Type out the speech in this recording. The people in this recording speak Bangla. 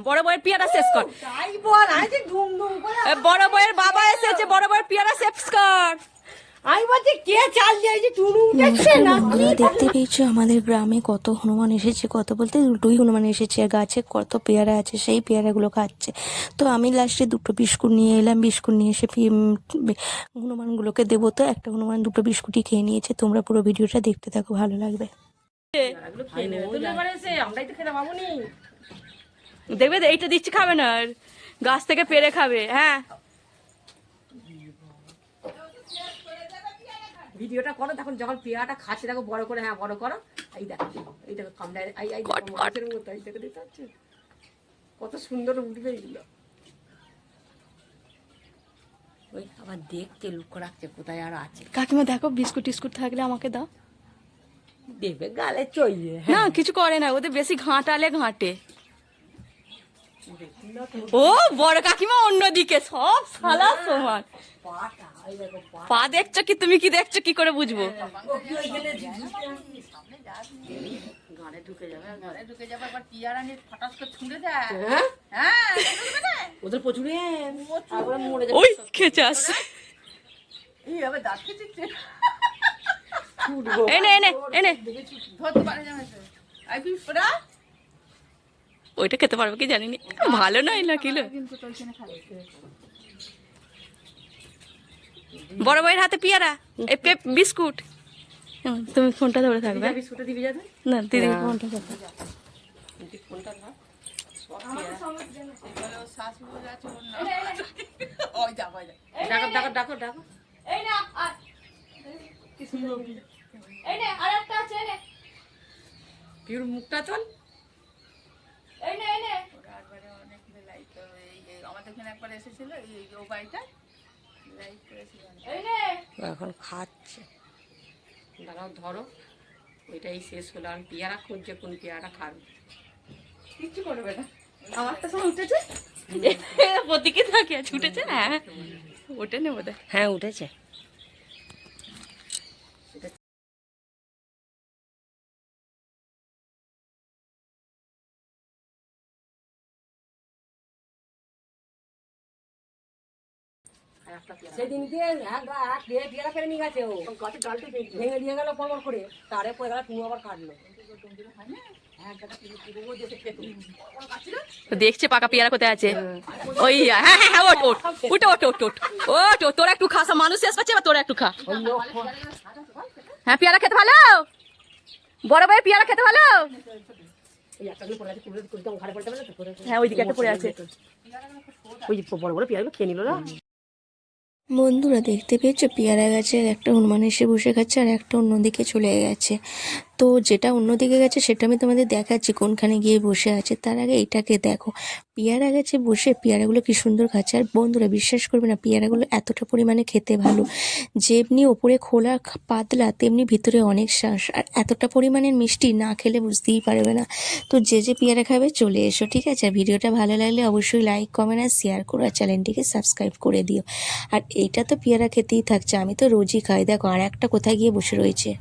বড় বউয়ের পেয়ারা শেষ কর। বড় বউয়ের বাবা এসেছে, বড় বউয়ের পেয়ারা শেষ কর। দেখতে পেয়েছো আমাদের গ্রামে কত হনুমান এসেছে, কত বলতে দুটোই হনুমান এসেছে, আর গাছে কত পেয়ারা আছে, সেই পেয়ারাগুলো খাচ্ছে। তো আমি লাস্টে দুটো বিস্কুট নিয়ে এলাম, বিস্কুট নিয়ে এসে হনুমানগুলোকে দেবো। তো একটা হনুমান দুটো বিস্কুটই খেয়ে নিয়েছে। তোমরা পুরো ভিডিওটা দেখতে থাকো, ভালো লাগবে। দেখবে এইটা দিচ্ছি, খাবে না, আর গাছ থেকে পেরে খাবে। হ্যাঁ, ভিডিওটা করো, তখন যখন পেয়ারাটা খাচ্ছে দেখো বড় করে। হ্যাঁ বড় করো। এই দেখো, এই দেখো কামড়ায়, মাছের মতো। এই দেখো, দেখতে পাচ্ছ কত সুন্দর উঠবে এগুলো। ওই আবার দেখতে লক্ষ্য রাখছে কোথায় আর আছে। কাকিমা দেখো, বিস্কুট টিস্কুট থাকলে আমাকে দাও। দেবে গালে চইয়ে। না কিছু করে না, ওদের বেশি ঘাঁটালে ঘাঁটে। ও বড় কাকিমা অন্যদিকে, সব শালা সমান। পা দেখছো কি তুমি, কি দেখছো কি করে বুঝবো? ওদের প্রচুর ওই খেচে আসছে। এনে এনে এনে, ওইটা খেতে পারবো কি জানি না, ভালো নয় না কিলো। বড় বউয়ের হাতে পেয়ারা, এই বিস্কুট। তুমি ফোনটা ধরে থাকবে। বিস্কুটটা দিবি যাবে না দিদি ফোনটা ধরে। ডাকো ডাকো ডাকো। পিউর মুখটা চল। এখন খাচ্ছে, দাঁড়াও ধরো। ওইটাই শেষ হলো, আমি পেয়ারা খুঁজছে কোন পেয়ারা খাবে। কিচ্ছু করবে না, আমারটা সময় উঠেছে, ওদিকে থাকে ছুটেছে। হ্যাঁ ওটা নেবো। হ্যাঁ উঠেছে। সেদিন দিয়ে পেয়ারা ফেলে নিয়ে গেছে, ও গাছের ডালটি ভেঙে দিয়ে গেল পরপর করে, তারে পরে গেল পুরো আবার কাটলো। দেখছে পাকা পেয়ারা কোথায় আছে। ওই হ্যাঁ হ্যাঁ হ্যাঁ, ওট ওট উঠে ওট ওট ওট ওট ওট, তোরা একটু খা, মানুষ শেষ পাচ্ছে, এবার তোরা একটু খা। হ্যাঁ পেয়ারা খেতে ভালো, বড় ভাই পেয়ারা খেতে ভালো। হ্যাঁ ওইদিকে একটা পড়ে আছে, ওই বড় বড় পেয়ারাগুলো খেয়ে নিল না। বন্ধুরা দেখতে পেয়েছো পেয়ারা গাছের একটা হনুমান এসে বসে খাচ্ছে, আর একটা অন্যদিকে চলে গেছে। তো যেটা অন্যদিকে গেছে সেটা আমি তোমাদের দেখাচ্ছি কোনখানে গিয়ে বসে আছে। তার আগে এটাকে দেখো, পেয়ারা গাছে বসে পেয়ারাগুলো কি সুন্দর খাচ্ছে। আর বন্ধুরা বিশ্বাস করবে না, পেয়ারাগুলো এতটা পরিমাণে খেতে ভালো, যেমনি ওপরে খোলা পাতলা তেমনি ভিতরে অনেক শ্বাস, আর এতটা পরিমাণের মিষ্টি, না খেলে বুঝতেই পারবে না। তো যে যে পেয়ারা খাবে চলে এসো, ঠিক আছে? আর ভিডিওটা ভালো লাগলে অবশ্যই লাইক কমেন্ট আর শেয়ার করো, আর চ্যানেলটিকে সাবস্ক্রাইব করে দিও। আর এইটা তো পেয়ারা খেতেই থাকছে, আমি তো রোজই খাই। দেখো আর একটা কোথায় গিয়ে বসে রয়েছে।